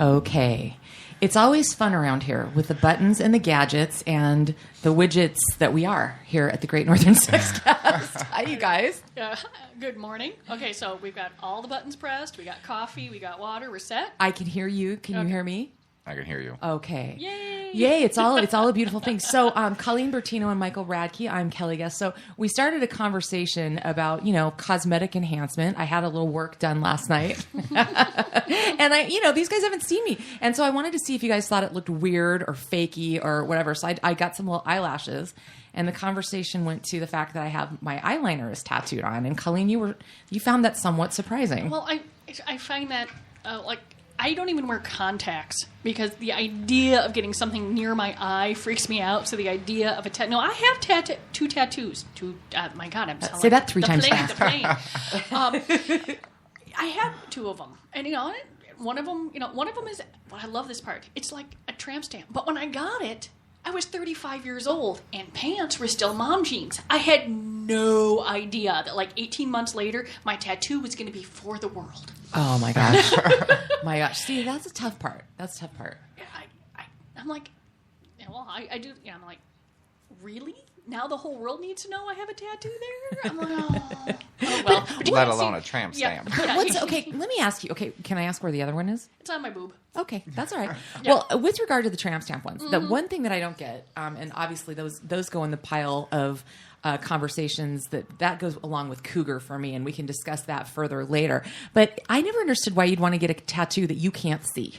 Okay. It's always fun around here with the buttons and the gadgets and the widgets that we are here at the Gr8 Nrthrn Sexcast. Hi, you guys. Good morning. Okay, so we've got all the buttons pressed. We got coffee. We got water. We're set. I can hear you. Can you hear me? I can hear you. Okay. Yay! Yay! It's all a beautiful thing. So, Colleen Bertino and Michael Radke. I'm Kelly Guest. So we started a conversation about cosmetic enhancement. I had a little work done last night, and these guys haven't seen me, and so I wanted to see if you guys thought it looked weird or fakey or whatever. So I got some little eyelashes, and the conversation went to the fact that I have my eyeliner is tattooed on. And Colleen, you found that somewhat surprising. Well, I find that I don't even wear contacts because the idea of getting something near my eye freaks me out. So the idea of a tattoo. No, I have two tattoos. My God, I'm say that 3 times fast. I have 2 of them, and one of them is. Well, I love this part. It's like a tramp stamp. But when I got it, I was 35 years old, and pants were still mom jeans. I had no idea that 18 months later, my tattoo was going to be for the world. Oh my gosh. My gosh. See, that's a tough part. Yeah, I'm like, I do. Yeah, I'm like, really? Now the whole world needs to know I have a tattoo there? I'm like, oh well. Let alone a tramp stamp. Okay, let me ask you. Okay, can I ask where the other one is? It's on my boob. Okay, that's all right. Yeah. Well, with regard to the tramp stamp ones, the one thing that I don't get, and obviously those go in the pile of conversations that goes along with cougar for me, and we can discuss that further later. But I never understood why you'd want to get a tattoo that you can't see,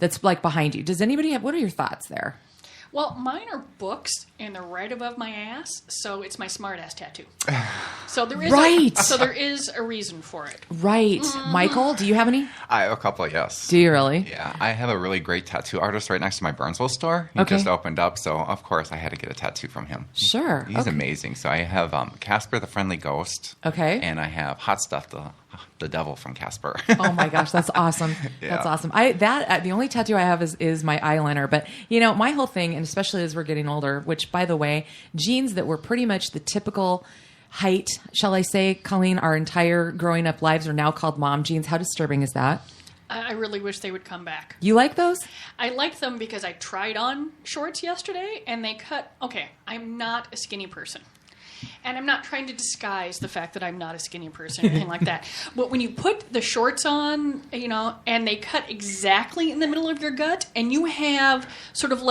that's behind you. Does anybody have? What are your thoughts there? Well, mine are books, and they're right above my ass, so it's my smart ass tattoo. So there is there is a reason for it. Right. Michael, do you have any? I have a couple, yes. Do you really? Yeah, I have a really great tattoo artist right next to my Burnsville store. He just opened up, so of course I had to get a tattoo from him. Sure. He's amazing. So I have Casper the Friendly Ghost. Okay. And I have Hot Stuff, the devil from Casper. Oh my gosh, that's awesome. Yeah. That's awesome. The only tattoo I have is my eyeliner, but my whole thing, and especially as we're getting older, which by the way, jeans that were pretty much the typical height, shall I say, Colleen, our entire growing up lives are now called mom jeans. How disturbing is that? I really wish they would come back. You like those? I like them because I tried on shorts yesterday and they cut. Okay, I'm not a skinny person. And I'm not trying to disguise the fact that I'm not a skinny person or anything like that. But when you put the shorts on, and they cut exactly in the middle of your gut, and you have sort of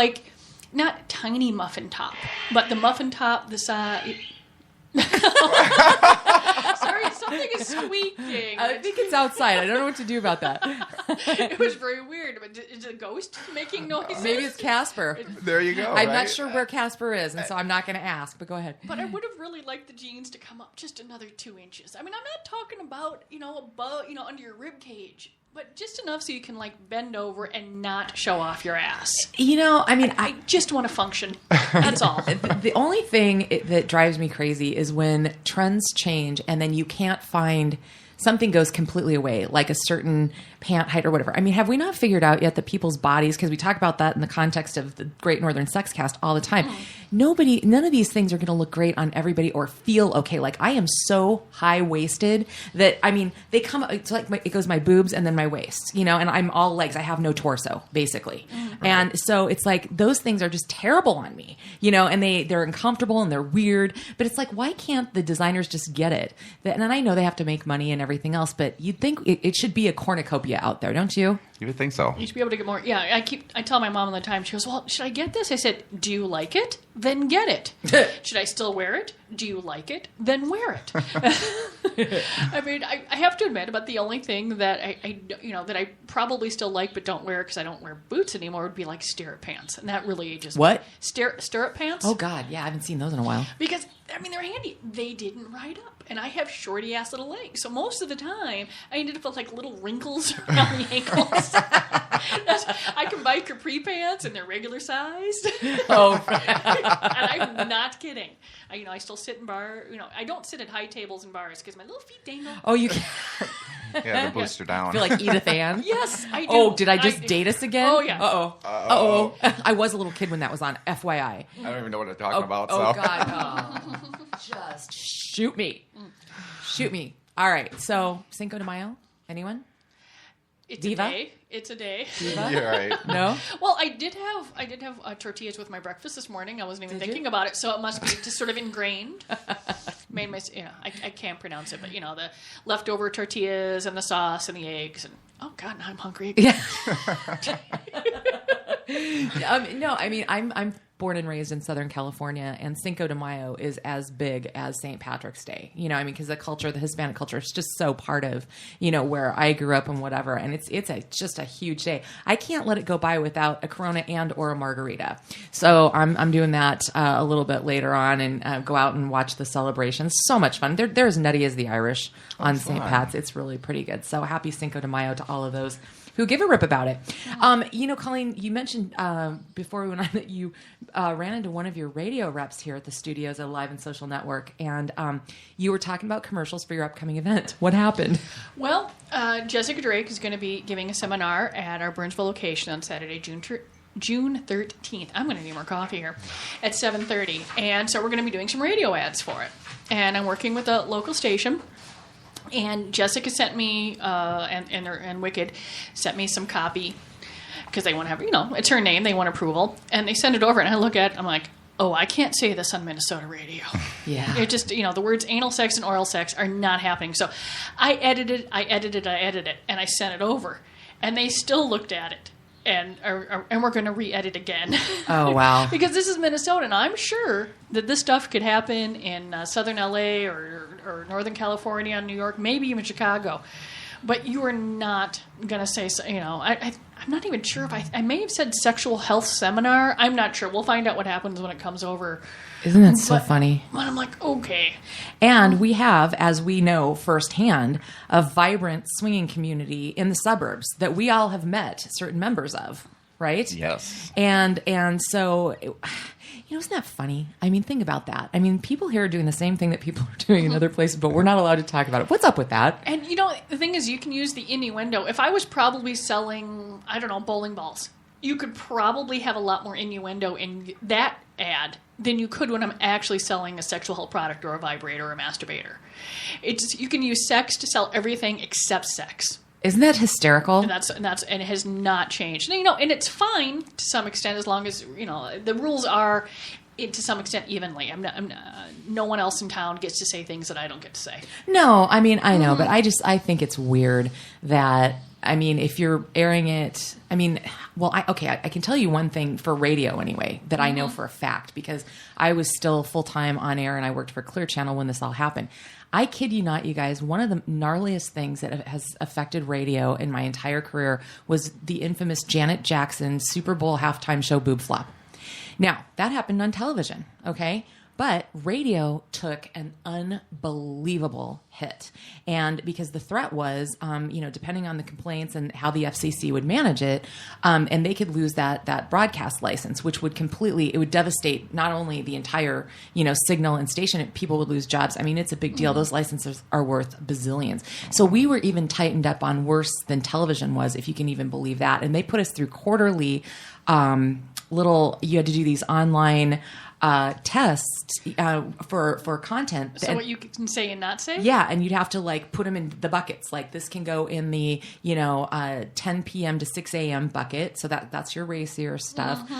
not tiny muffin top, but the muffin top, the size. Sorry, something is squeaking. I think it's outside. I don't know what to do about that. It was very weird. But is a ghost making noises? Maybe it's Casper. There you go. I'm not sure where Casper is, and so I'm not going to ask, but go ahead. But I would have really liked the jeans to come up just another 2 inches. I mean, I'm not talking about, above, under your rib cage. But just enough so you can bend over and not show off your ass. I just want to function. That's all. The only thing that drives me crazy is when trends change and then you can't find something goes completely away, like a certain pant height or whatever. I mean, have we not figured out yet that people's bodies, because we talk about that in the context of the Gr8 Nrthrn Sexcast all the time, none of these things are going to look great on everybody or feel okay. Like, I am so high-waisted that, they come, it's like it goes my boobs and then my waist, and I'm all legs. I have no torso, basically. Right. And so it's like, those things are just terrible on me, and they're uncomfortable and they're weird, but it's like, why can't the designers just get it? And I know they have to make money and everything else, but you'd think it should be a cornucopia out there, don't you? You would think so. You should be able to get more. Yeah, I tell my mom all the time. She goes, "Well, should I get this?" I said, "Do you like it? Then get it. Should I still wear it? Do you like it? Then wear it." I have to admit, about the only thing that that I probably still like but don't wear because I don't wear boots anymore would be stirrup pants, and that really ages. What? Stirrup pants? Oh God, yeah, I haven't seen those in a while. Because they're handy. They didn't ride up, and I have shorty ass little legs, so most of the time I ended up with little wrinkles around the ankles. I can buy capri pants and they're regular sized. Oh, and I'm not kidding. I still sit in bar. I don't sit at high tables in bars because my little feet dangle. Oh, you can. Yeah, the booster down. I feel like Edith Ann. Yes, I do. Oh, did I just date us again? Oh, yeah. Uh-oh. I was a little kid when that was on, FYI. I don't even know what they're talking about. Oh, God. Oh. Just shoot me. Shoot me. All right. So, Cinco de Mayo? Anyone? It's Diva? a day. It's a day. Diva? You're right. No? Well, I did have tortillas with my breakfast this morning. I wasn't even thinking about it, so it must be just sort of ingrained. Made my, I can't pronounce it, but the leftover tortillas and the sauce and the eggs and oh god, now I'm hungry again. Yeah. No, I mean I'm born and raised in Southern California, and Cinco de Mayo is as big as St. Patrick's Day. Because the Hispanic culture is just so part of, where I grew up and whatever. And it's just a huge day. I can't let it go by without a Corona and or a margarita. So I'm doing that a little bit later on and go out and watch the celebrations. So much fun. They're as nutty as the Irish on St. Pat's. It's really pretty good. So happy Cinco de Mayo to all of those who give a rip about it. Colleen, you mentioned before we went on that you ran into one of your radio reps here at the studios at Live and Social Network, and you were talking about commercials for your upcoming event. What happened? Well, Jessica Drake is going to be giving a seminar at our Burnsville location on Saturday, June 13th. I'm going to need more coffee here at 7:30, and so we're going to be doing some radio ads for it. And I'm working with a local station. And Jessica sent me, and Wicked sent me some copy because they want to have, it's her name. They want approval. And they send it over, and I look at it, I'm like, oh, I can't say this on Minnesota radio. Yeah. It just, the words anal sex and oral sex are not happening. So I edited it, and I sent it over. And they still looked at it. And we're going to re-edit again. Oh, wow. Because this is Minnesota, and I'm sure that this stuff could happen in southern L.A. or Northern California, New York, maybe even Chicago. But you are not going to say, I'm not even sure if I may have said sexual health seminar. I'm not sure. We'll find out what happens when it comes over. Isn't that so funny? But I'm like, okay. And we have, as we know firsthand, a vibrant swinging community in the suburbs that we all have met certain members of, right? Yes. And so, isn't that funny? I mean, think about that. I mean, people here are doing the same thing that people are doing in other places, but we're not allowed to talk about it. What's up with that? And, the thing is, you can use the innuendo. If I was probably selling, I don't know, bowling balls, you could probably have a lot more innuendo in that ad than you could when I'm actually selling a sexual health product or a vibrator or a masturbator. You can use sex to sell everything except sex. Isn't that hysterical? And and it has not changed. And it's fine to some extent as long as the rules are to some extent evenly. No one else in town gets to say things that I don't get to say. No, I mean I know, but I think it's weird that. I mean, if you're airing it, I can tell you one thing for radio anyway that I know for a fact because I was still full-time on air and I worked for Clear Channel when this all happened. I kid you not, you guys, one of the gnarliest things that has affected radio in my entire career was the infamous Janet Jackson Super Bowl halftime show boob flop. Now, that happened on television, okay? But radio took an unbelievable hit. And because the threat was, depending on the complaints and how the FCC would manage it, and they could lose that broadcast license, which would it would devastate not only the entire, signal and station, people would lose jobs. I mean, it's a big deal. Those licenses are worth bazillions. So we were even tightened up on worse than television was, if you can even believe that. And they put us through quarterly you had to do these online tests for content. So what you can say and not say? Yeah, and you'd have to put them in the buckets. This can go in the 10 p.m. to 6 a.m. bucket. So that's your racier stuff.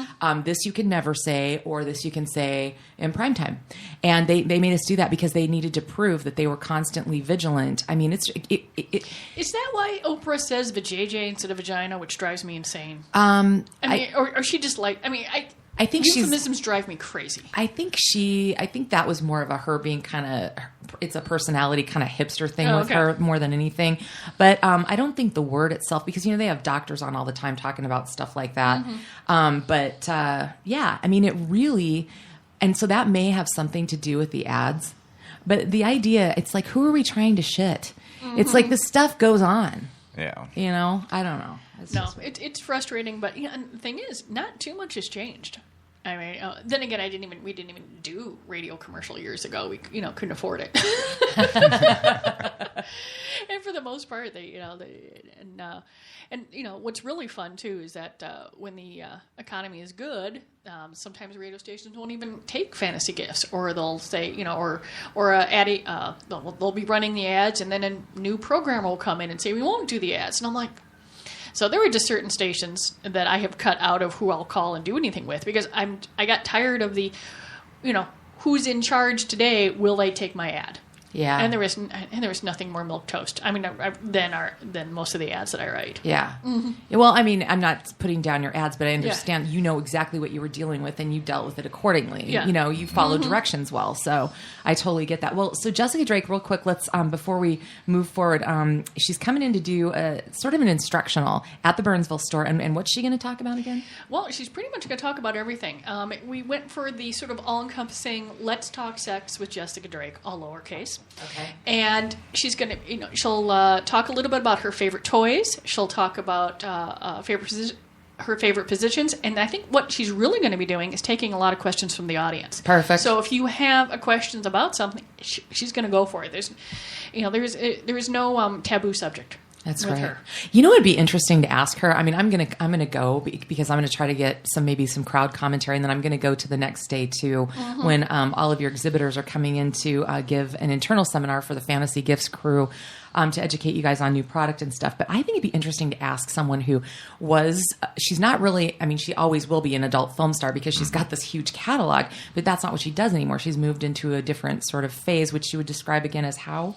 This you can never say, or this you can say in prime time. And they made us do that because they needed to prove that they were constantly vigilant. I mean, is that why Oprah says vajayjay instead of vagina, which drives me insane? Or she just I think euphemisms drive me crazy. I think that was more of her being it's a personality kind of hipster thing with her more than anything. But I don't think the word itself, because they have doctors on all the time talking about stuff like that. It really, and so that may have something to do with the ads. But the idea, it's who are we trying to shit? It's this stuff goes on. Yeah. I don't know. It's frustrating, but and the thing is, not too much has changed. I mean, then again, we didn't even do radio commercial years ago. We couldn't afford it. And for the most part, what's really fun too is that when the economy is good, sometimes radio stations won't even take fantasy gifts, or they'll say, they'll be running the ads, and then a new programmer will come in and say we won't do the ads, and I'm like, So there were just certain stations that I have cut out of who I'll call and do anything with because I got tired of the, who's in charge today? Will they take my ad? Yeah. And there was nothing more milquetoast. I mean, than most of the ads that I write. Yeah. Mm-hmm. Well, I mean, I'm not putting down your ads, but I understand you know exactly what you were dealing with and you dealt with it accordingly. Yeah. You followed directions well. So I totally get that. Well, so Jessica Drake, real quick, let's, before we move forward, she's coming in to do a sort of an instructional at the Burnsville store. And what's she going to talk about again? Well, she's pretty much going to talk about everything. We went for the sort of all-encompassing Let's Talk Sex with Jessica Drake, all lowercase. Okay. And she's going to, she'll talk a little bit about her favorite toys. She'll talk about her favorite positions. And I think what she's really going to be doing is taking a lot of questions from the audience. Perfect. So if you have questions about something, she's going to go for it. There is no taboo subject. That's with great. her. You know, it'd be interesting to ask her. I mean, I'm gonna go because I'm gonna try to get some crowd commentary, and then I'm gonna go to the next day too, when all of your exhibitors are coming in to give an internal seminar for the Fantasy Gifts crew to educate you guys on new product and stuff. But I think it'd be interesting to ask someone who she's not really. I mean, she always will be an adult film star because she's got this huge catalog, but that's not what she does anymore. She's moved into a different sort of phase, which she would describe again as how.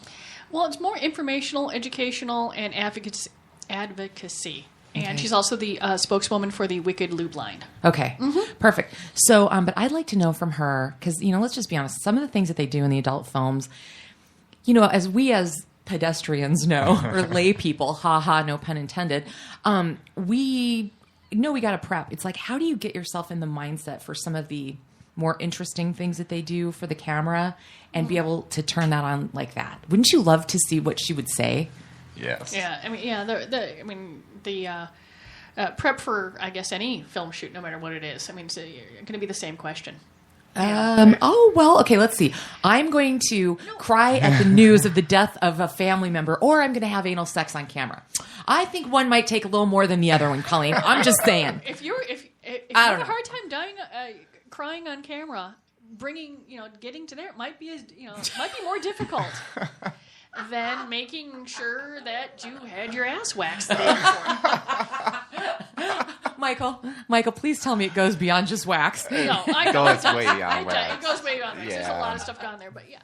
Well, it's more informational, educational, and advocacy. And she's also the spokeswoman for the Wicked Lube line. Okay, perfect. So, but I'd like to know from her, because, let's just be honest, some of the things that they do in the adult films, as pedestrians know, or lay people, no pun intended, we know we got to prep. It's like, how do you get yourself in the mindset for some of the more interesting things that they do for the camera and be able to turn that on like that? Wouldn't you love to see what she would say? Yes. Yeah, I mean, the prep for, I guess, any film shoot, no matter what it is. I mean, it's going to be the same question. Oh, well, okay, let's see. I'm going to cry at the news of the death of a family member, or I'm going to have anal sex on camera. I think one might take a little more than the other one, Colleen. I'm just saying. If you have a hard time crying on camera, getting to there might be more difficult than making sure that you had your ass waxed the day before. Michael, please tell me it goes beyond just wax. No, it goes way beyond wax. It goes way beyond wax. Yeah. There's a lot of stuff gone there, but yeah.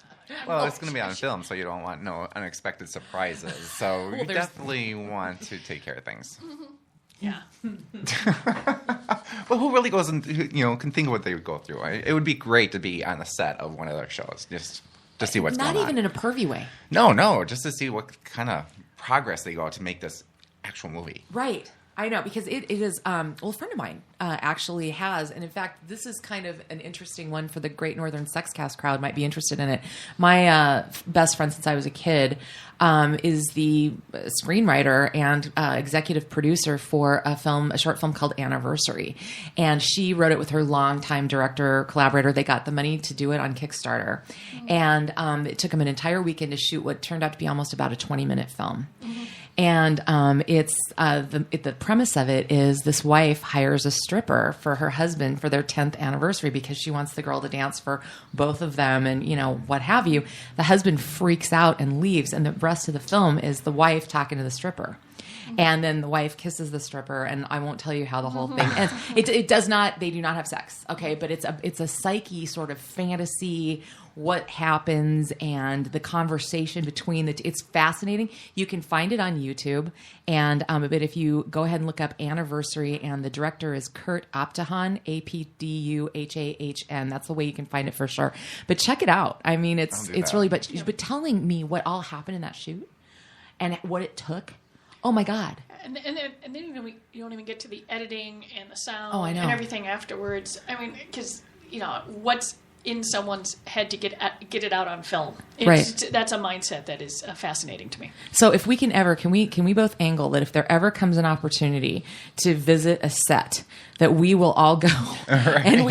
Well, it's going to be on film, so you don't want no unexpected surprises. So you definitely want to take care of things. Yeah. Well, who really goes and can think of what they would go through? It would be great to be on the set of one of their shows, just to see what's going on. Not even in a pervy way. No, just to see what kind of progress they go to make this actual movie. Right. I know, because it is, a friend of mine actually has, and in fact, this is kind of an interesting one for the Gr8 Nrthrn Sexcast crowd, might be interested in it. My best friend since I was a kid is the screenwriter and executive producer for a short film called Anniversary. And she wrote it with her longtime director, collaborator. They got the money to do it on Kickstarter. And it took them an entire weekend to shoot what turned out to be almost about a 20-minute film. And it's the premise of it is this wife hires a stripper for her husband for their 10th anniversary because she wants the girl to dance for both of them and, what have you. The husband freaks out and leaves, and the rest of the film is the wife talking to the stripper. And then the wife kisses the stripper, and I won't tell you how the whole thing ends. It does not. They do not have sex, okay? But it's a psyche sort of fantasy. What happens and the conversation between it's fascinating. You can find it on YouTube, and but if you go ahead and look up Anniversary, and the director is Gr8 Nrthrn, Apduhahn. That's the way you can find it for sure. But check it out. I mean, it's really. But telling me what all happened in that shoot and what it took. Oh my God! And then you don't even get to the editing and the sound I know. and everything afterwards. I mean, because what's in someone's head to get it out on film. That's a mindset that is fascinating to me. So if we can we both angle that if there ever comes an opportunity to visit a set, that we will all go. Right. And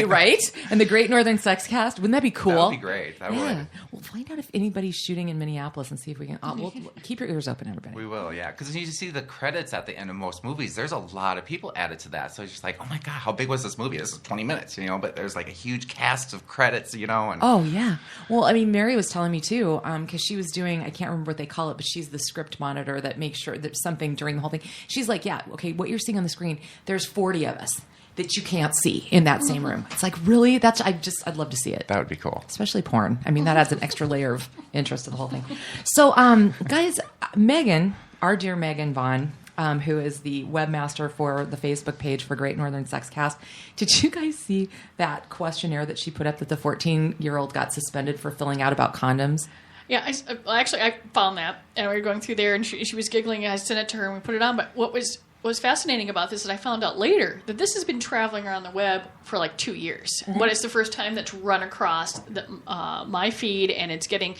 the Gr8 Nrthrn Sexcast, wouldn't that be cool? That would be great. That would. We'll find out if anybody's shooting in Minneapolis and see if we can. We'll keep your ears open, everybody. We will, yeah. Because you see the credits at the end of most movies, there's a lot of people added to that. So it's just like, oh my God, how big was this movie? This is 20 minutes, but there's like a huge cast of credits fits, you know. And Oh, yeah. Well, I mean, Mary was telling me too, because she was doing, I can't remember what they call it, but she's the script monitor that makes sure that something during the whole thing. She's like, yeah, okay, what you're seeing on the screen, there's 40 of us that you can't see in that same room. It's like, really? I'd love to see it. that would be cool. Especially porn. I mean, that adds an extra layer of interest to the whole thing. So, guys, Megan, our dear Megan Vaughn, who is the webmaster for the Facebook page for Gr8 Nrthrn Sexcast, did you guys see that questionnaire that she put up that the 14-year-old got suspended for filling out about condoms? Yeah, I found that, and we were going through there, and she was giggling, and I sent it to her, and we put it on. But what was fascinating about this is I found out later that this has been traveling around the web for like 2 years. But it's the first time that's run across my feed, and it's getting,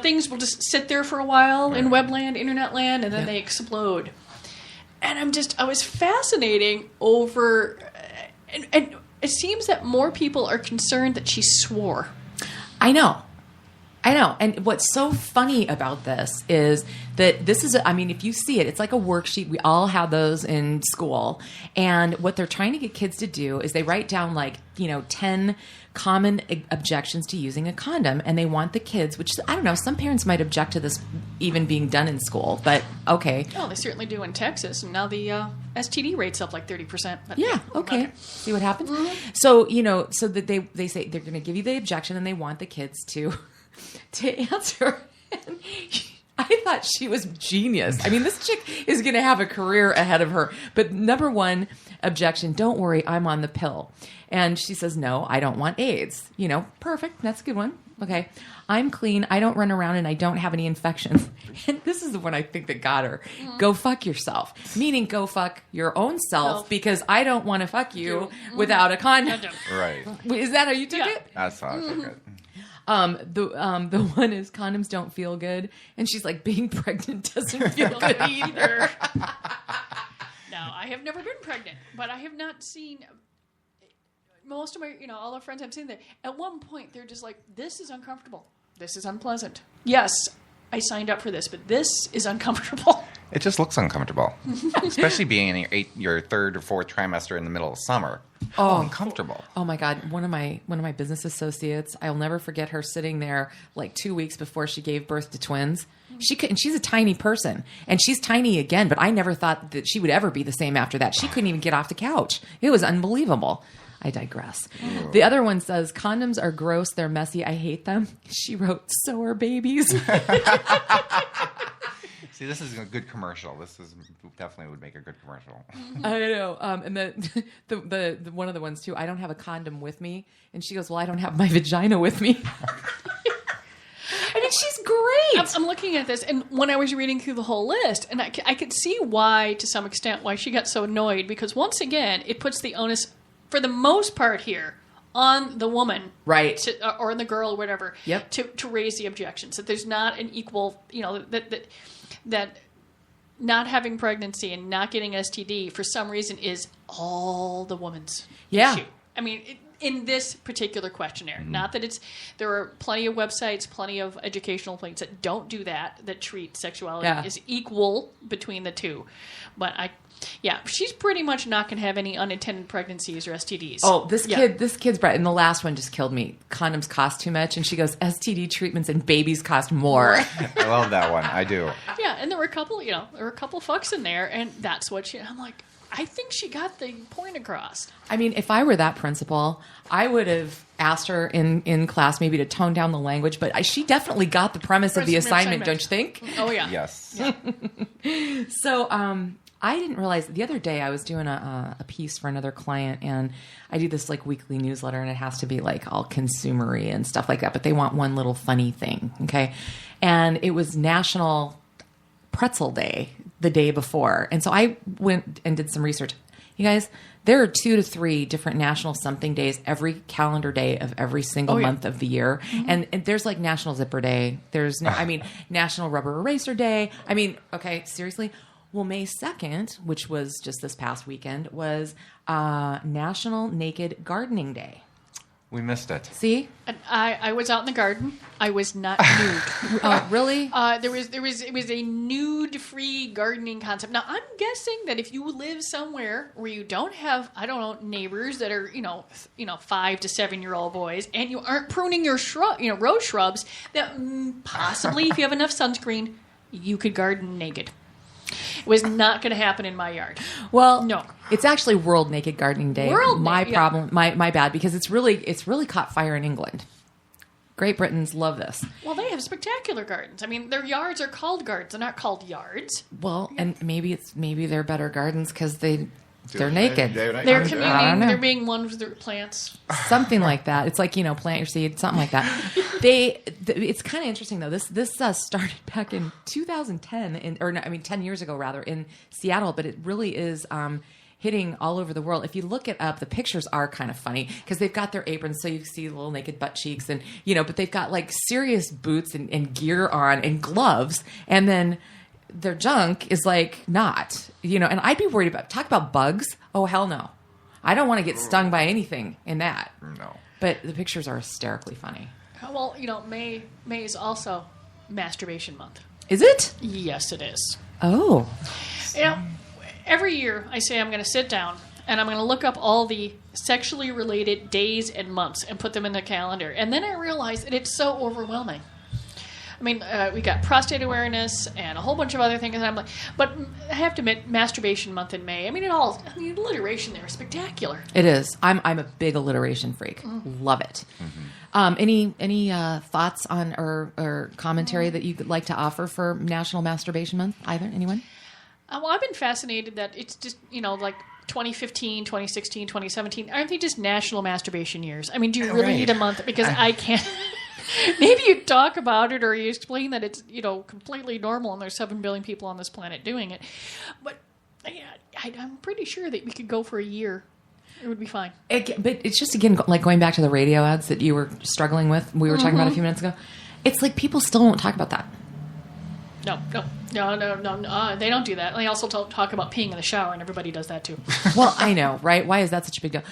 things will just sit there for a while in webland, internet land, and then they explode. And I was fascinating over, and it seems that more people are concerned that she swore. I know. And what's so funny about this is that this is, if you see it, it's like a worksheet. We all had those in school. And what they're trying to get kids to do is they write down 10 common objections to using a condom. And they want the kids, which, I don't know, some parents might object to this even being done in school. But okay. Oh, they certainly do in Texas. And now the STD rate's up like 30%. But, yeah, okay. See what happens? Mm-hmm. So, so that they say they're going to give you the objection and they want the kids to answer. And I thought she was genius. I mean, this chick is going to have a career ahead of her. But number one objection, don't worry, I'm on the pill. And she says, no, I don't want AIDS. Perfect. That's a good one. Okay. I'm clean. I don't run around and I don't have any infections. And this is the one I think that got her. Go fuck yourself. Meaning go fuck your own self because I don't want to fuck you without a condom. Right. Is that how you took it? That's how I took it. The one is condoms don't feel good, and she's like, being pregnant doesn't feel good either. Now, I have never been pregnant, but I have not seen most of my, all the friends I've seen there. At one point, they're just like, this is uncomfortable. This is unpleasant. Yes, I signed up for this, but this is uncomfortable. It just looks uncomfortable, especially being in your third or fourth trimester in the middle of summer. Oh, uncomfortable. Oh my God. One of my business associates, I'll never forget her sitting there like 2 weeks before she gave birth to twins. She's a tiny person and she's tiny again, but I never thought that she would ever be the same after that. She couldn't even get off the couch. It was unbelievable. I digress. Oh. The other one says, condoms are gross. They're messy. I hate them. She wrote, so are babies. See, this is a good commercial. This is definitely would make a good commercial. I know. And the one of the ones too, I don't have a condom with me. And she goes, well, I don't have my vagina with me. I mean, she's great. I'm looking at this, and when I was reading through the whole list, and I could see why, to some extent, why she got so annoyed. Because once again, it puts the onus, for the most part here, on the woman, right, or the girl, or whatever, yep, to raise the objections. That there's not an equal, that not having pregnancy and not getting STD for some reason is all the woman's issue. I mean, in this particular questionnaire, not that there are plenty of websites, plenty of educational things that don't do that treat sexuality as equal between the two. But she's pretty much not going to have any unintended pregnancies or STDs. Oh, this kid's bright. And the last one just killed me. Condoms cost too much. And she goes, STD treatments and babies cost more. I love that one. I do. Yeah. And there were a couple fucks in there. And that's what I'm like, I think she got the point across. I mean, if I were that principal, I would have asked her in class maybe to tone down the language. But she definitely got the premise of the assignment, don't you think? Oh, yeah. Yes. Yeah. So, I didn't realize the other day I was doing a piece for another client, and I do this like weekly newsletter, and it has to be like all consumery and stuff like that, but they want one little funny thing. Okay. And it was National Pretzel Day the day before. And so I went and did some research. You guys, there are 2 to 3 different national something days every calendar day of every single month of the year. Mm-hmm. And there's like National Zipper Day. There's National Rubber Eraser Day. I mean, okay, seriously. Well, May 2nd, which was just this past weekend, was National Naked Gardening Day. We missed it. See? And I was out in the garden. I was not nude. Oh, really? It was a nude-free gardening concept. Now, I'm guessing that if you live somewhere where you don't have, I don't know, neighbors that are, 5 to 7-year-old boys, and you aren't pruning your rose shrubs, that possibly, if you have enough sunscreen, you could garden naked. It was not going to happen in my yard. Well, no. It's actually World Naked Gardening Day. My bad, because it's really caught fire in England. Great Britons love this. Well, they have spectacular gardens. I mean, their yards are called gardens. They're not called yards. Well, and maybe they're better gardens because they're naked. They're communing. They're being one with their plants. Something like that. It's like, plant your seed, something like that. It's kind of interesting though. This started back in 2010, 10 years ago rather, in Seattle, but it really is hitting all over the world. If you look it up, the pictures are kind of funny because they've got their aprons, so you see little naked butt cheeks, and but they've got like serious boots and gear on and gloves, and then their junk is like not, and I'd be worried talk about bugs. Oh, hell no. I don't want to get stung by anything in that. No. But the pictures are hysterically funny. Well, May is also masturbation month. Is it? Yes, it is. Oh. Every year I say I'm going to sit down and I'm going to look up all the sexually related days and months and put them in the calendar. And then I realize that it's so overwhelming. I mean, we got prostate awareness and a whole bunch of other things. And I'm like, but I have to admit, masturbation month in May. I mean, the alliteration there is spectacular. It is. I'm a big alliteration freak. Love it. Mm-hmm. Any thoughts on or commentary that you'd like to offer for National Masturbation Month? Either anyone? Well, I've been fascinated that it's just like 2015, 2016, 2017. Aren't they just national masturbation years? I mean, do you really need a month? Because I can't. Maybe you talk about it or you explain that it's, completely normal and there's 7 billion people on this planet doing it. But I'm pretty sure that we could go for a year. It would be fine. But it's just, again, like going back to the radio ads that you were struggling with, we were talking about a few minutes ago. It's like people still won't talk about that. No. They don't do that. They also talk about peeing in the shower, and everybody does that too. Well, I know, right? Why is that such a big deal?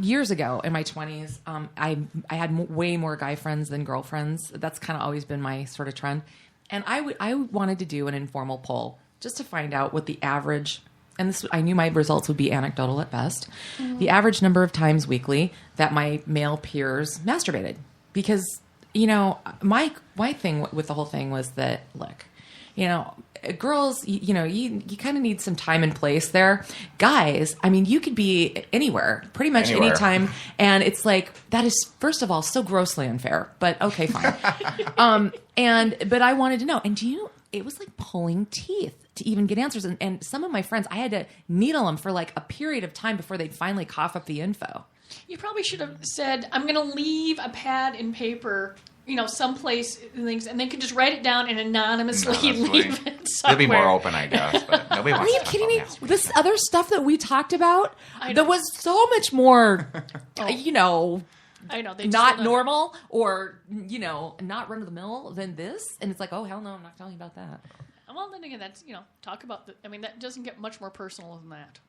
Years ago, in my 20s, I had way more guy friends than girlfriends. That's kind of always been my sort of trend. And I wanted to do an informal poll just to find out what the average, and this, I knew my results would be anecdotal at best, the average number of times weekly that my male peers masturbated. Because, my thing with the whole thing was that, look, girls, you kind of need some time and place there. Guys, I mean, you could be anywhere, pretty much anytime. And it's like, that is, first of all, so grossly unfair, but okay, fine. But I wanted to know. And it was like pulling teeth to even get answers. And some of my friends, I had to needle them for like a period of time before they'd finally cough up the info. You probably should have said, I'm going to leave a pad and paper someplace, things, and they could just write it down and anonymously leave it somewhere. They'll be more open, I guess, but nobody wants to. Are you kidding me? This other stuff that we talked about, that was so much more, I know. They not normal or, not run-of-the-mill than this. And it's like, oh, hell no, I'm not telling you about that. Well, then again, that's, talk about, that doesn't get much more personal than that.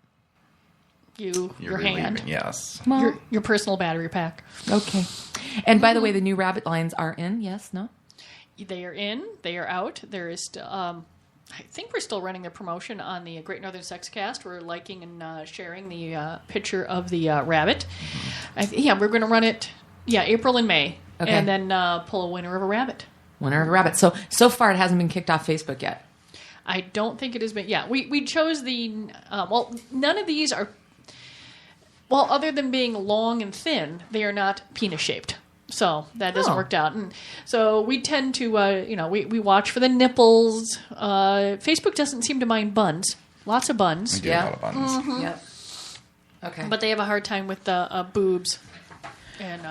Your hand. Yes. Well, your personal battery pack. Okay. And by the way, the new rabbit lines are in, yes, no? They are in. They are out. There is still, I think we're still running the promotion on the Gr8 Nrthrn Sexcast. We're liking and sharing the picture of the rabbit. We're going to run it, April and May. Okay. And then pull a winner of a rabbit. Winner of a rabbit. So far it hasn't been kicked off Facebook yet. I don't think it has been. Yeah, we chose the, none of these are, well, other than being long and thin, they are not penis-shaped. So that doesn't work out. And so we tend to, we watch for the nipples. Facebook doesn't seem to mind buns. Lots of buns. We do a lot of buns. Mm-hmm. Yep. Okay. But they have a hard time with the boobs and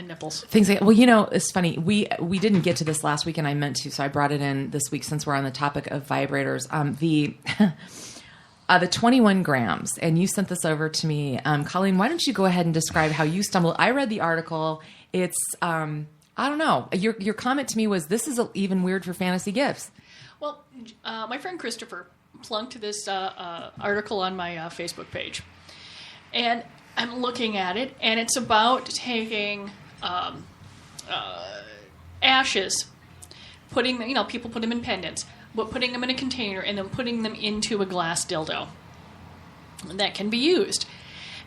nipples. Things like, well, it's funny. We didn't get to this last week, and I meant to, so I brought it in this week since we're on the topic of vibrators. The 21 grams, and you sent this over to me. Colleen, why don't you go ahead and describe how you stumbled? I read the article. It's, I don't know. Your comment to me was, this is even weird for fantasy gifts. Well, my friend Christopher plunked this article on my Facebook page. And I'm looking at it, and it's about taking ashes, putting them, people put them in pendants, but putting them in a container and then putting them into a glass dildo that can be used.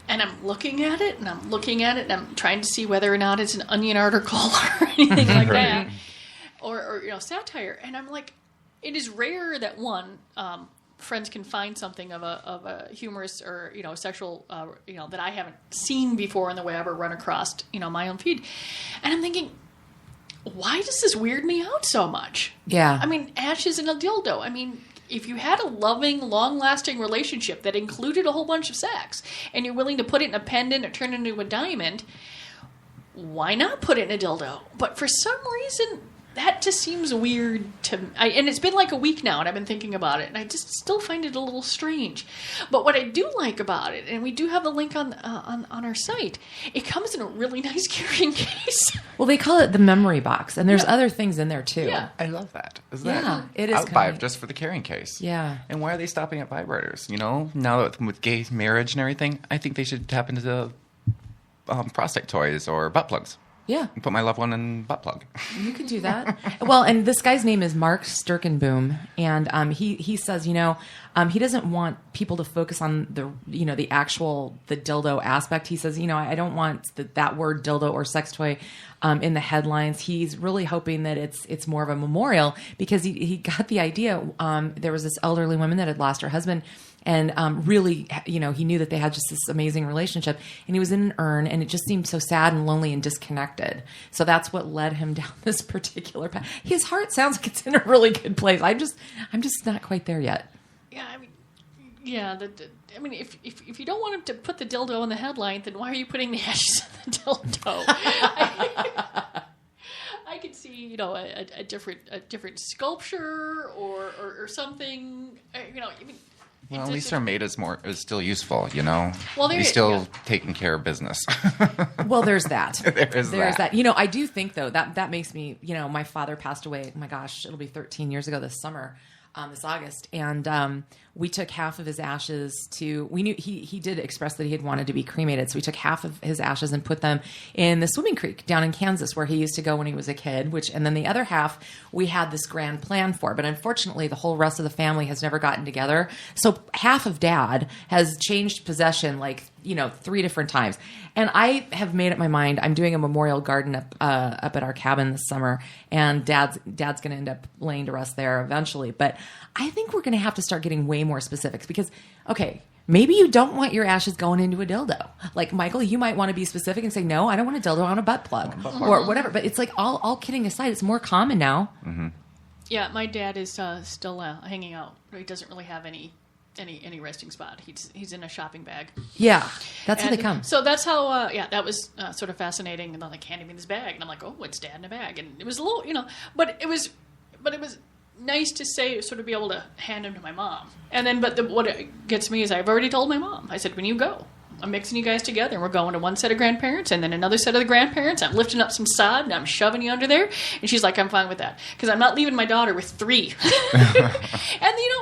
And I'm looking at it, and I'm trying to see whether or not it's an Onion article or anything like that, or satire. And I'm like, it is rare that friends can find something of a humorous or sexual that I haven't seen before in the web or run across my own feed, and I'm thinking, why does this weird me out so much? Yeah, I mean, ashes in a dildo. I mean, if you had a loving, long-lasting relationship that included a whole bunch of sex, and you're willing to put it in a pendant or turn it into a diamond, why not put it in a dildo? But for some reason, that just seems weird to me. And it's been like a week now, and I've been thinking about it, and I just still find it a little strange. But what I do like about it, and we do have the link on our site, it comes in a really nice carrying case. Well, they call it the memory box, and there's other things in there too. Yeah. I love that. It is. I would buy it just for the carrying case. Yeah. And why are they stopping at vibrators? Now that with gay marriage and everything, I think they should tap into the prostate toys or butt plugs. Yeah. Put my loved one in butt plug. You could do that. Well, and this guy's name is Mark Sturkenboom, and he says, he doesn't want people to focus on the dildo aspect. He says, I don't want that word dildo or sex toy in the headlines. He's really hoping that it's more of a memorial, because he got the idea. There was this elderly woman that had lost her husband. And really, he knew that they had just this amazing relationship. And he was in an urn, and it just seemed so sad and lonely and disconnected. So that's what led him down this particular path. His heart sounds like it's in a really good place. I'm just not quite there yet. Yeah, I mean, yeah. If you don't want him to put the dildo in the headline, then why are you putting the ashes in the dildo? I could see, a different sculpture or something. Well, at least our maid is still useful, Well, he's still taking care of business. Well, there's that. There's that. I do think, though, that makes me, my father passed away. Oh my gosh, it'll be 13 years ago this summer, this August. And we took half of his ashes we knew he did express that he had wanted to be cremated. So we took half of his ashes and put them in the swimming creek down in Kansas, where he used to go when he was a kid, and then the other half we had this grand plan for. But unfortunately, the whole rest of the family has never gotten together. So half of Dad has changed possession 3 different times. And I have made up my mind. I'm doing a memorial garden up at our cabin this summer, and Dad's going to end up laying to rest there eventually. But I think we're going to have to start getting way more specifics, because, okay, maybe you don't want your ashes going into a dildo. Like, Michael, you might want to be specific and say, no, I don't want a dildo on a butt plug or whatever. But it's like, all kidding aside, it's more common now. Mm-hmm. Yeah, my dad is still hanging out. He doesn't really have any resting spot. He's in a shopping bag. Yeah, that's how they come. So that's how. That was sort of fascinating. And they're like, handing me this bag, and I'm like, oh, it's Dad in a bag, and it was a little, but it was nice to sort of be able to hand him to my mom. And then, what it gets me is I've already told my mom. I said, when you go, I'm mixing you guys together, and we're going to one set of grandparents and then another set of the grandparents. I'm lifting up some sod, and I'm shoving you under there. And she's like, I'm fine with that, because I'm not leaving my daughter with 3.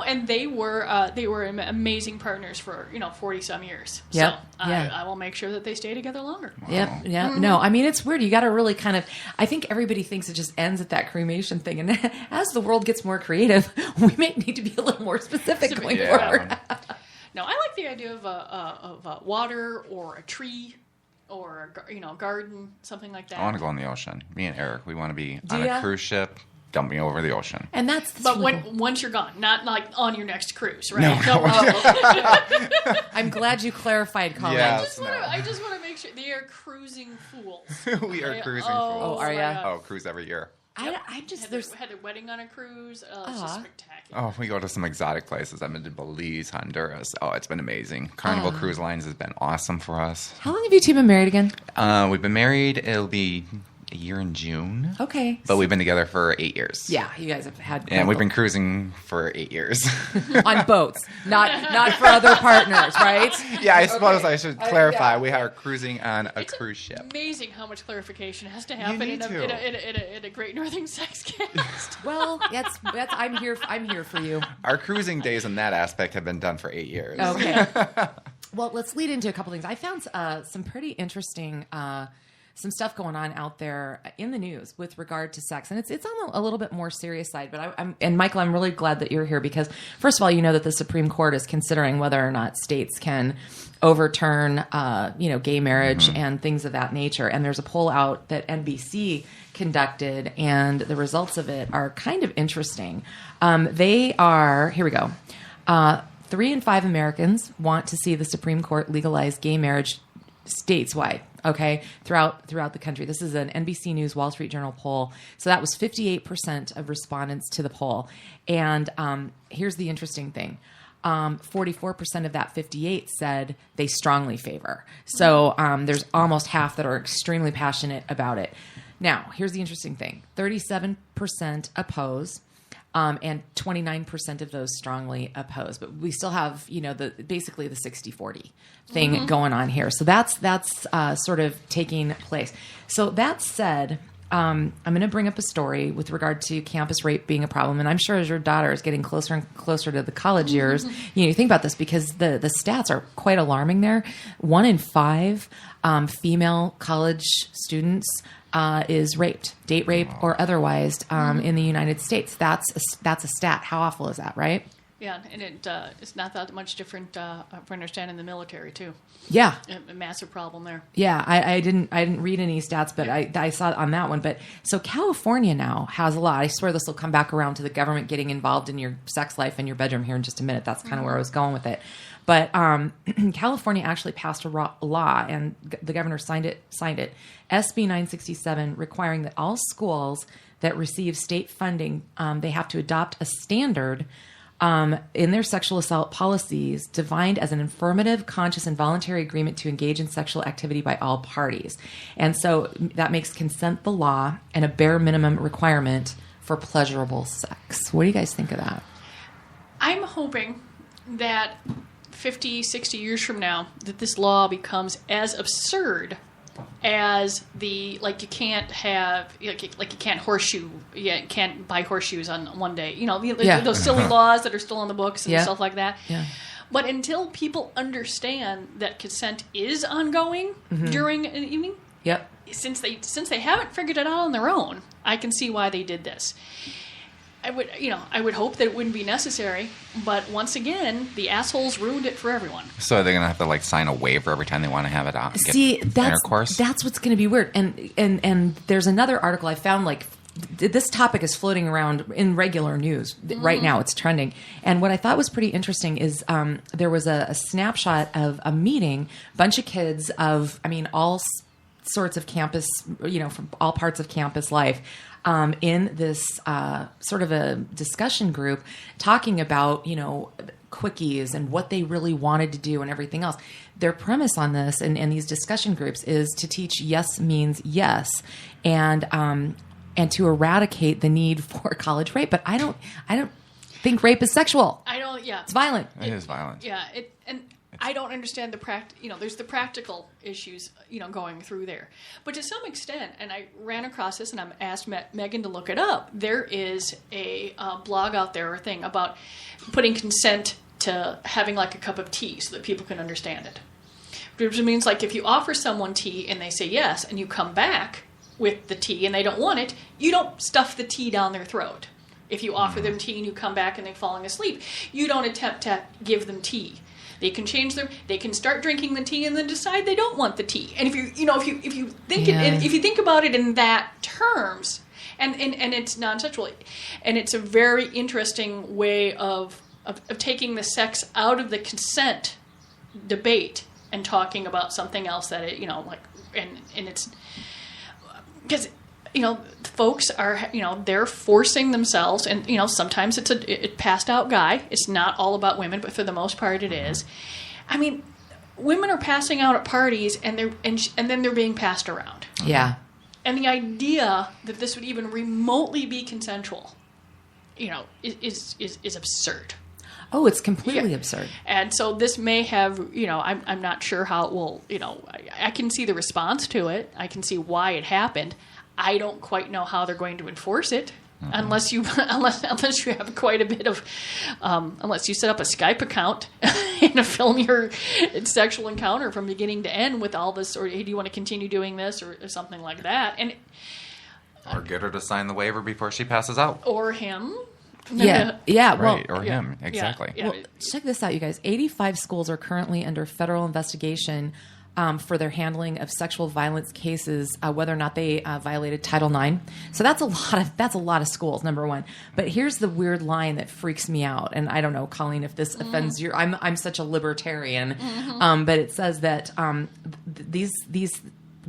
And they were amazing partners for 40 some years. Yep. So I will make sure that they stay together longer. Wow. Yep. Yeah. Mm-hmm. No, I mean, it's weird. You got to really I think everybody thinks it just ends at that cremation thing. And as the world gets more creative, we may need to be a little more specific going forward. No, I like the idea of water or a tree or a garden, something like that. I want to go in the ocean. Me and Eric, we want to be on a cruise ship, dumping over the ocean. And that's really cool. Once you're gone, not like on your next cruise, right? No. I'm glad you clarified, Colin. Yes, I just want to make sure they are cruising fools. We are cruising Oh, fools. are you? Oh, cruise every year. I just had a wedding on a cruise. It's just spectacular. Oh, we go to some exotic places. I've been to Belize, Honduras. Oh, it's been amazing. Carnival Cruise Lines has been awesome for us. How long have you two been married again? We've been married. It'll be a year in June. Okay. But we've been together for 8 years. Yeah, you guys have had. And we've been cruising for 8 years. On boats, not for other partners, right? Yeah, I suppose I should clarify. We are cruising on a cruise ship. Amazing how much clarification has to happen in a Great Northern Sexcast. Well, that's I'm here for you. Our cruising days in that aspect have been done for 8 years. Okay. Well, let's lead into a couple things. I found some pretty interesting some stuff going on out there in the news with regard to sex, and it's on a little bit more serious side. But and Michael, I'm really glad that you're here because, first of all, you know that the Supreme Court is considering whether or not states can overturn, gay marriage and things of that nature. And there's a poll out that NBC conducted, and the results of it are kind of interesting. They are here. We go. 3 in 5 Americans want to see the Supreme Court legalize gay marriage stateswide, okay, throughout the country. This is an NBC News Wall Street Journal poll. So that was 58% of respondents to the poll. And here's the interesting thing. 44% of that 58 said they strongly favor. So there's almost half that are extremely passionate about it. Now, here's the interesting thing. 37% oppose. And 29% of those strongly oppose, but we still have, basically the 60-40 thing going on here. So that's sort of taking place. So that said, I'm going to bring up a story with regard to campus rape being a problem, and I'm sure as your daughter is getting closer and closer to the college years, you think about this because the stats are quite alarming there. 1 in 5 female college students is raped, date rape or otherwise, in the United States. That's a stat. How awful is that, right? Yeah, and it's not that much different, for understanding the military too. Yeah, a massive problem there. Yeah, I didn't read any stats, but I saw it on that one. But so California now has a lot. I swear this will come back around to the government getting involved in your sex life in your bedroom here in just a minute. That's kind of where I was going with it. But California actually passed a law, and the governor signed it. SB 967, requiring that all schools that receive state funding, they have to adopt a standard in their sexual assault policies defined as an affirmative, conscious, and voluntary agreement to engage in sexual activity by all parties. And so that makes consent the law and a bare minimum requirement for pleasurable sex. What do you guys think of that? I'm hoping that 50, 60 years from now, that this law becomes as absurd as you can't buy horseshoes on one day. Those silly laws that are still on the books and stuff like that. Yeah. But until people understand that consent is ongoing during an evening, since they haven't figured it out on their own, I can see why they did this. I would hope that it wouldn't be necessary, but once again, the assholes ruined it for everyone. So are they going to have to sign a waiver every time they want to have it on? Intercourse? That's what's going to be weird. And there's another article I found, this topic is floating around in regular news right now. It's trending. And what I thought was pretty interesting is there was a snapshot of a meeting, bunch of kids of, all sorts of campus, from all parts of campus life, in this sort of a discussion group talking about, quickies and what they really wanted to do and everything else. Their premise on this and these discussion groups is to teach yes means yes and to eradicate the need for college rape. But I don't think rape is sexual. It's violent. It is violent. Yeah. I don't understand there's the practical issues, going through there. But to some extent, and I ran across this and I asked Megan to look it up, there is a blog out there, or thing about putting consent to having a cup of tea so that people can understand it. Which means if you offer someone tea and they say yes and you come back with the tea and they don't want it, you don't stuff the tea down their throat. If you offer them tea and you come back and they're falling asleep, you don't attempt to give them tea. They can change they can start drinking the tea and then decide they don't want the tea. And if you think about it in that terms, and it's non-sexual, and it's a very interesting way of taking the sex out of the consent debate and talking about something else that and it's because folks are, they're forcing themselves, and, sometimes it's a passed out guy. It's not all about women, but for the most part it is. Women are passing out at parties and then they're being passed around. Yeah. And the idea that this would even remotely be consensual, is absurd. Oh, it's completely absurd. And so this may have, I'm not sure how it will, I can see the response to it. I can see why it happened. I don't quite know how they're going to enforce it. unless you have quite a bit of, unless you set up a Skype account and film your sexual encounter from beginning to end with all this, or hey, do you want to continue doing this, or something like that, or get her to sign the waiver before she passes out, or him. Yeah. Well, right, or him, exactly. Yeah. Well, check this out, you guys. 85 schools are currently under federal investigation for their handling of sexual violence cases, whether or not they violated Title IX. So that's a lot of schools. Number one. But here's the weird line that freaks me out, and I don't know, Colleen, if this offends you. I'm such a libertarian, but it says that these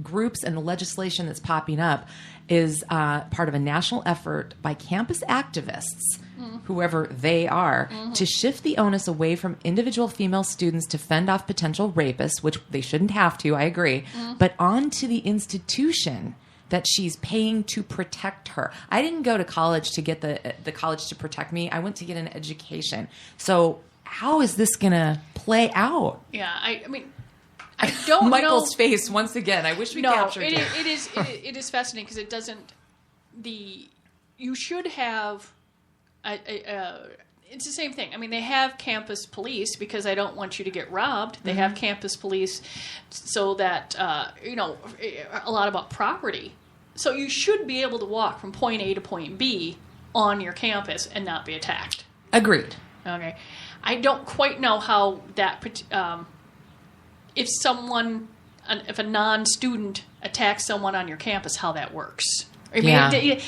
groups and the legislation that's popping up is part of a national effort by campus activists, whoever they are, to shift the onus away from individual female students to fend off potential rapists, which they shouldn't have to, I agree, but onto the institution that she's paying to protect her. I didn't go to college to get the college to protect me. I went to get an education. So how is this going to play out? Yeah, I mean, I don't Michael's know. face once again. I wish we captured it. It is fascinating because it doesn't. You should have. It's the same thing. I mean, they have campus police because I don't want you to get robbed. They have campus police so that a lot about property. So you should be able to walk from point A to point B on your campus and not be attacked. Agreed. Okay, I don't quite know how that. If a non-student attacks someone on your campus, how that works. I mean,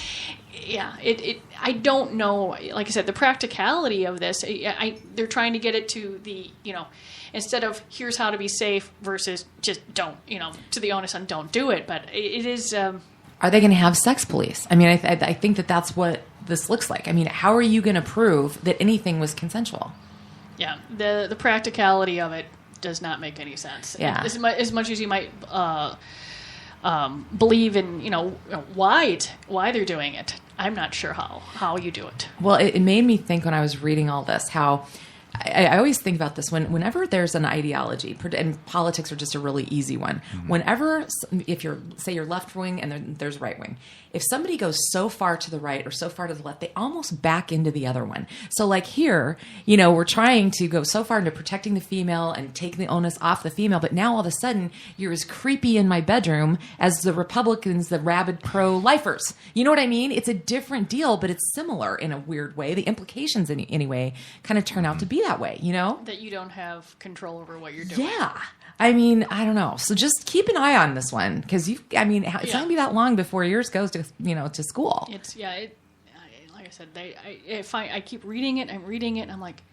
I don't know. Like I said, the practicality of this, they're trying to get it to the, instead of here's how to be safe versus just don't, to the onus on don't do it. But it is. Are they going to have sex police? I mean, I think that's what this looks like. I mean, how are you going to prove that anything was consensual? Yeah, the practicality of it does not make any sense. Yeah. As much as you might believe in, why they're doing it, I'm not sure how you do it. Well, it made me think when I was reading all this how I always think about this whenever there's an ideology, and politics are just a really easy one. Whenever, if you're left wing and then there's right wing, if somebody goes so far to the right or so far to the left, they almost back into the other one. So like here, we're trying to go so far into protecting the female and taking the onus off the female, but now all of a sudden you're as creepy in my bedroom as the Republicans, the rabid pro-lifers. You know what I mean? It's a different deal, but it's similar in a weird way. The implications anyway kind of turn out to be that way, That you don't have control over what you're doing. Yeah. I mean, I don't know. So just keep an eye on this one because it's not going to be that long before yours goes to to school. It's like I said, I keep reading it. I'm reading it, and I'm like,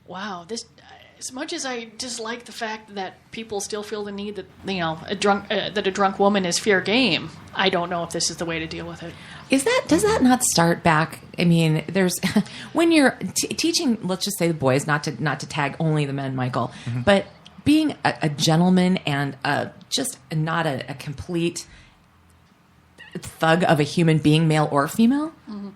wow, this. As much as I dislike the fact that people still feel the need that a drunk woman is fair game, I don't know if this is the way to deal with it. Does that not start back? I mean, there's when you're teaching, let's just say the boys, not to tag only the men, Michael, but being a gentleman and just not a complete thug of a human being, male or female. Mm-hmm.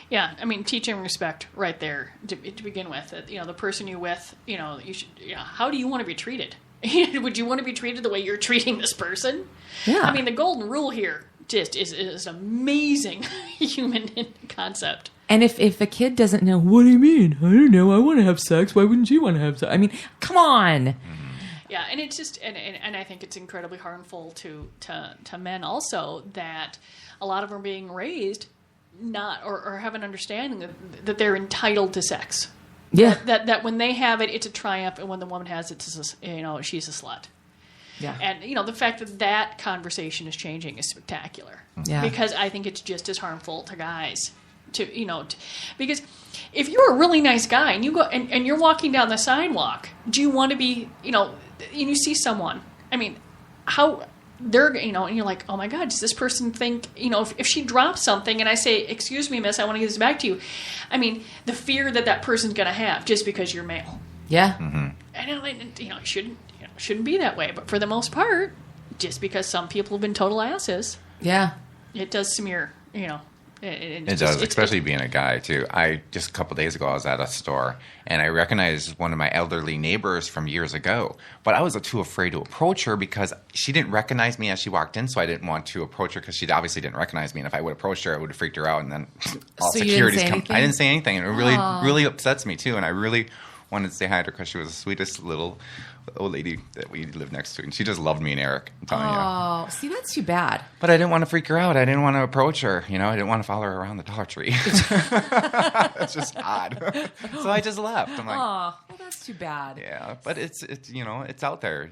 Yeah, I mean, teaching respect right there to begin with. The person you're with, you should. How do you want to be treated? Would you want to be treated the way you're treating this person? Yeah. I mean, the golden rule here just is an amazing human concept. And if a kid doesn't know, what do you mean? I don't know. I want to have sex. Why wouldn't you want to have sex? I mean, come on. Yeah, and it's just, and I think it's incredibly harmful to men also that a lot of them are being raised not or have an understanding that they're entitled to sex. Yeah. That when they have it, it's a triumph, and when the woman has it, she's a slut. Yeah. And the fact that conversation is changing is spectacular. Yeah. Because I think it's just as harmful to guys because if you're a really nice guy and you go and you're walking down the sidewalk, do you want to be, and you see someone, I mean, how they're, and you're like, oh my God, does this person think, if she drops something and I say, excuse me, miss, I want to give this back to you. I mean, the fear that person's going to have just because you're male. Yeah. Mm-hmm. And it shouldn't be that way. But for the most part, just because some people have been total asses, Yeah. it does smear, It does, especially being a guy, too. Just a couple days ago, I was at a store, and I recognized one of my elderly neighbors from years ago, but I was too afraid to approach her because she didn't recognize me as she walked in, so I didn't want to approach her because she obviously didn't recognize me, and if I would have approached her, it would have freaked her out, and then all So security's you come. didn't say I didn't say anything, and it really upsets me, too, and I really wanted to say hi to her because she was the sweetest little old lady that we lived next to, and she just loved me and Eric. I'm telling you. Oh, see, that's too bad. But I didn't want to freak her out. I didn't want to approach her. I didn't want to follow her around the Dollar Tree. It's just odd. So I just left. I'm like, Oh, well, that's too bad. yeah. But it's it's out there.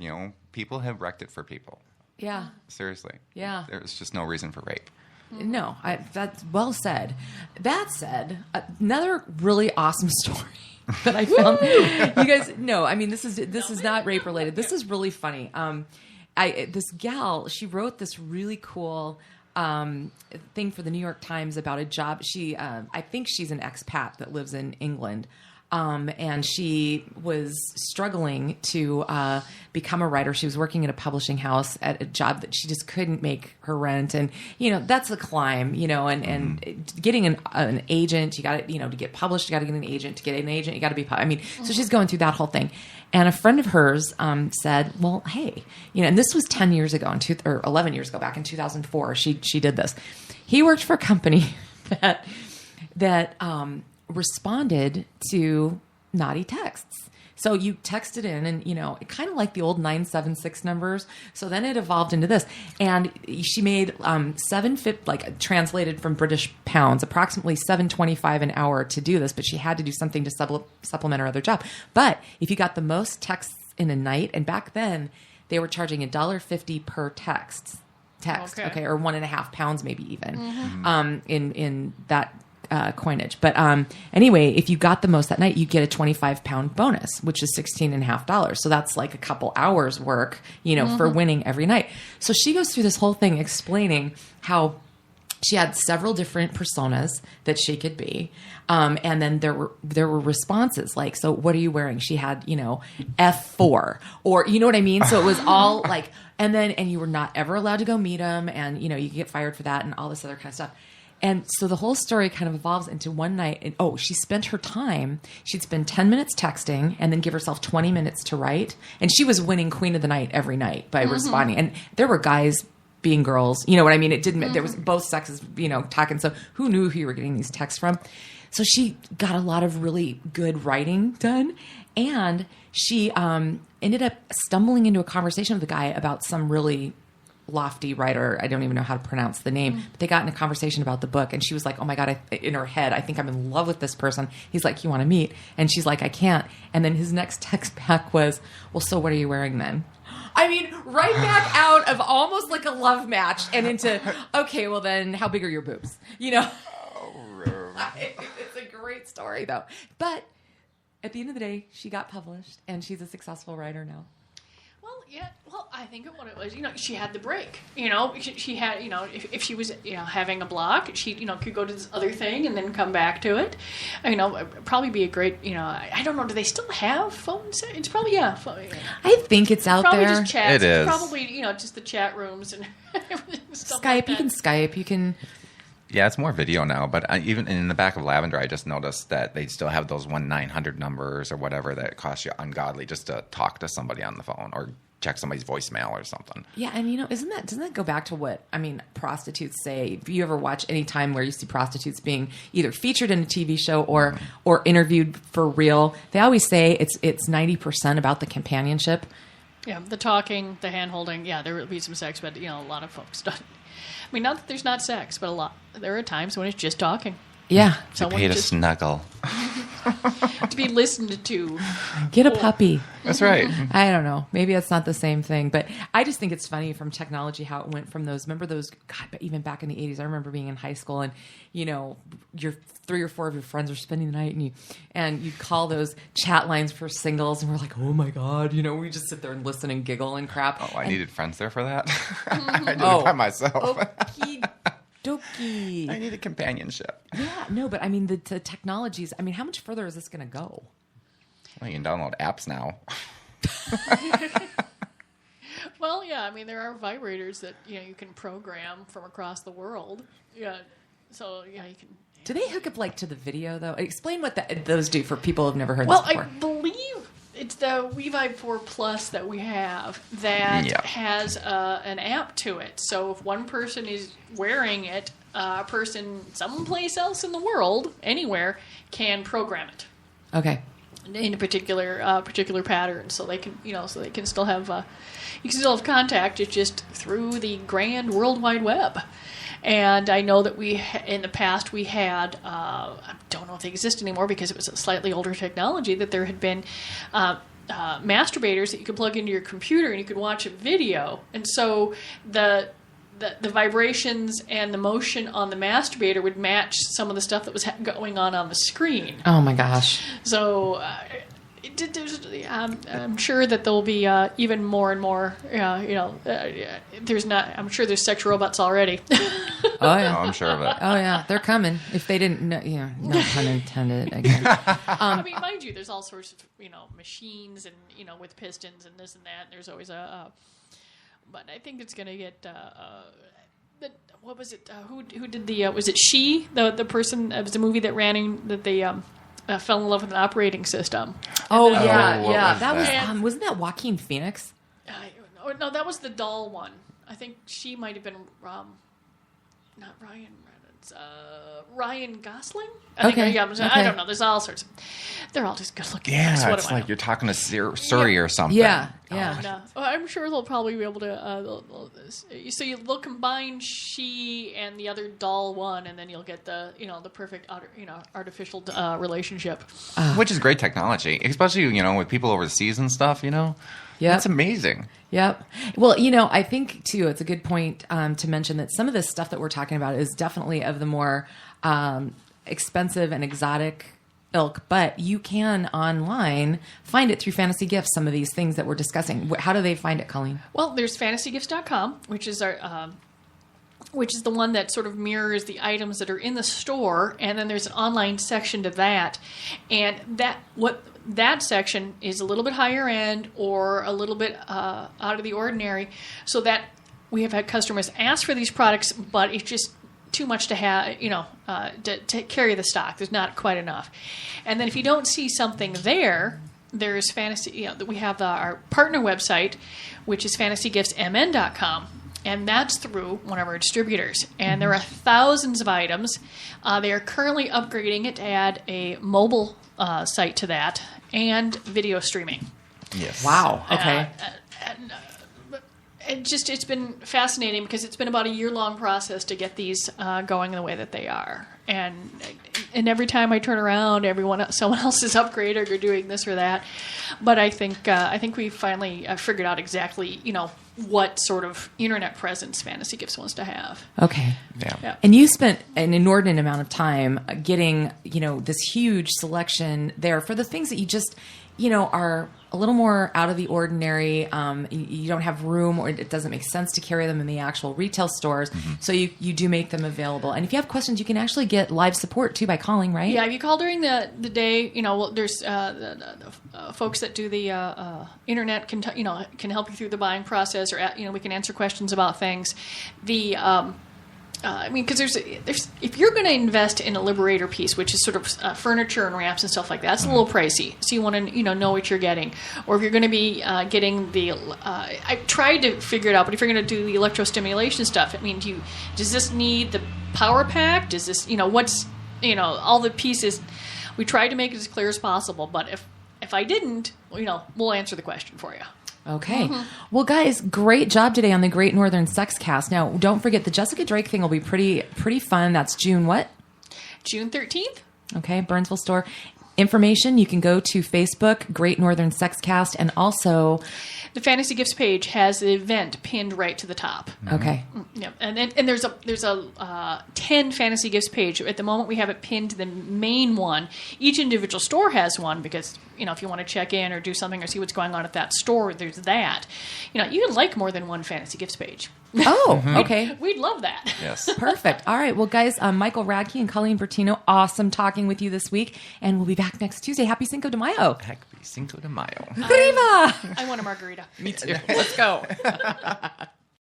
People have wrecked it for people. Yeah. Seriously. Yeah. There's just no reason for rape. No, that's well said. That said, another really awesome story that I found. You guys, no, I mean this is not rape related. This is really funny. This gal, she wrote this really cool thing for the New York Times about a job. She, I think she's an expat that lives in England. And she was struggling to become a writer. She was working at a publishing house at a job that she just couldn't make her rent. And, that's a climb, and getting an agent, you got to, to get published, you got to get an agent. To get an agent, you got to be, so she's going through that whole thing. And a friend of hers said, well, hey, and this was 10 years ago, or 11 years ago, back in 2004, she did this. He worked for a company that responded to naughty texts. So you texted in and, it kind of like the old 976 numbers. So then it evolved into this. And she made translated from British pounds, approximately $7.25 an hour to do this. But she had to do something to supplement her other job. But if you got the most texts in a night, and back then they were charging $1.50 per text, okay, or 1.5 pounds maybe even, in that coinage. But anyway, if you got the most that night, you get a 25-pound bonus, which is $16.50. So that's like a couple hours work, for winning every night. So she goes through this whole thing explaining how she had several different personas that she could be. And then there were responses like, so what are you wearing? She had, F4, or you know what I mean? So it was all like, and you were not ever allowed to go meet them, and you could get fired for that and all this other kind of stuff. And so the whole story kind of evolves into one night. And, she spent her time. She'd spend 10 minutes texting and then give herself 20 minutes to write. And she was winning Queen of the Night every night by responding. And there were guys being girls. You know what I mean? It didn't. There was both sexes, talking. So who knew who you were getting these texts from? So she got a lot of really good writing done. And she ended up stumbling into a conversation with a guy about some really lofty writer. I don't even know how to pronounce the name, but they got in a conversation about the book, and she was like, oh my God, in her head, I think I'm in love with this person. He's like, you want to meet? And she's like, I can't. And then his next text back was, well, so what are you wearing then? I mean, right back out of almost like a love match and into, okay, well then how big are your boobs? It's a great story though. But at the end of the day, she got published and she's a successful writer now. Well, yeah. Well, I think what it was, she had the break. She had, if she was, having a block, she, could go to this other thing and then come back to it. Probably be a great, I don't know. Do they still have phones? It's probably phone. I think it's out probably there. Just chats. It is. It's probably just the chat rooms and everything. Stuff Skype. like You that. can Skype. You can. Yeah, it's more video now, but even in the back of Lavender, I just noticed that they still have those 1-900 numbers or whatever that cost you ungodly just to talk to somebody on the phone or check somebody's voicemail or something. Yeah, and doesn't that go back to what prostitutes say? If you ever watch any time where you see prostitutes being either featured in a TV show or interviewed for real, they always say it's 90% about the companionship. Yeah, the talking, the hand holding. Yeah, there will be some sex, but a lot of folks don't. Not that there's not sex, but a lot. There are times when it's just talking. Yeah. You pay to snuggle. To be listened to. Get a puppy. That's right. I don't know. Maybe that's not the same thing. But I just think it's funny from technology how it went from those. Remember those, God, even back in the 80s, I remember being in high school and, your 3 or 4 of your friends are spending the night and you'd call those chat lines for singles and we're like, oh my God, we just sit there and listen and giggle and crap. Oh, I needed friends there for that. I did it by myself. Okie dokie. I needed companionship. Yeah, no, but the technologies, how much further is this going to go? Well, you can download apps now. Well, yeah, there are vibrators that you can program from across the world. Yeah, So yeah, you can. Do they hook up like to the video though? Explain what those do for people who've never heard Well, this before. I believe it's the WeVibe 4 Plus that we have that has an app to it. So if one person is wearing it, a person someplace else in the world, anywhere, can program it. Okay. In a particular pattern, so they can still have you can still have contact. It's just through the grand World Wide Web. And I know that in the past we had I don't know if they exist anymore because it was a slightly older technology, that there had been masturbators that you could plug into your computer and you could watch a video, and so the vibrations and the motion on the masturbator would match some of the stuff that was going on the screen. Oh my gosh! So I'm sure that there'll be even more and more. I'm sure there's sex robots already. Oh yeah, I'm sure of it. Oh yeah, they're coming. If they didn't, no pun intended. Again. I mean, mind you, there's all sorts of machines and with pistons and this and that. And there's always but I think it's going to get. What was it? Who did the? Was it She? The person? It was the movie that ran in that they fell in love with an operating system. Oh then, yeah. That that? was wasn't that Joaquin Phoenix? No, that was the doll one. I think She might have been not Ryan Reynolds. Ryan Gosling? I don't know. There's all sorts of... They're all just good looking. Yeah, it's like you're talking to Suri or something. Yeah. Well, I'm sure they'll probably be able to... they'll combine She and the other doll one, and then you'll get the perfect artificial relationship. Which is great technology, especially with people overseas and stuff. Yeah, it's amazing. Yep. Well, I think, too, it's a good point to mention that some of this stuff that we're talking about is definitely of the more expensive and exotic ilk, but you can online find it through Fantasy Gifts, some of these things that we're discussing. How do they find it, Colleen? Well, there's fantasygifts.com, which is our... which is the one that sort of mirrors the items that are in the store, and then there's an online section to that. And that section is a little bit higher end or a little bit out of the ordinary, so that we have had customers ask for these products, but it's just too much to have, to carry the stock. There's not quite enough. And then if you don't see something there, there's fantasy. We have our partner website, which is fantasygiftsmn.com. And that's through one of our distributors. And there are thousands of items. They are currently upgrading it to add a mobile site to that and video streaming. Yes. Wow. Okay. It's been fascinating because it's been about a year-long process to get these going the way that they are. And every time I turn around, someone else is upgrading or doing this or that. But I think we finally figured out exactly, what sort of internet presence Fantasy Gifts wants to have. Okay. Yeah. And you spent an inordinate amount of time getting, this huge selection there for the things that you just, are a little more out of the ordinary. You don't have room, or it doesn't make sense to carry them in the actual retail stores. Mm-hmm. So you do make them available. And if you have questions, you can actually get live support too by calling, right? Yeah, if you call during the day, there's folks that do the internet can help you through the buying process, or we can answer questions about things. Because there's if you're going to invest in a Liberator piece, which is sort of furniture and wraps and stuff like that, it's a little pricey. So you want to know what you're getting. Or if you're going to be getting the, I tried to figure it out, but if you're going to do the electrostimulation stuff, does this need the power pack? Does this, what's, all the pieces? We tried to make it as clear as possible, but if I didn't, we'll answer the question for you. Okay. Mm-hmm. Well, guys, great job today on the Gr8 Nrthrn Sexcast. Now, don't forget, the Jessica Drake thing will be pretty fun. That's June what? June 13th. Okay, Burnsville store. Information, you can go to Facebook, Gr8 Nrthrn Sexcast, and also... The Fantasy Gifts page has the event pinned right to the top. Okay. Yeah, and there's a 10 Fantasy Gifts page. At the moment, we have it pinned to the main one. Each individual store has one because, if you want to check in or do something or see what's going on at that store, there's that. You can like more than one Fantasy Gifts page. Oh, okay. We'd love that. Yes. Perfect. All right. Well, guys, Michael Radke and Colleen Bertino, awesome talking with you this week. And we'll be back next Tuesday. Happy Cinco de Mayo. Happy Cinco de Mayo. Viva! I want a margarita. Me too. Let's go.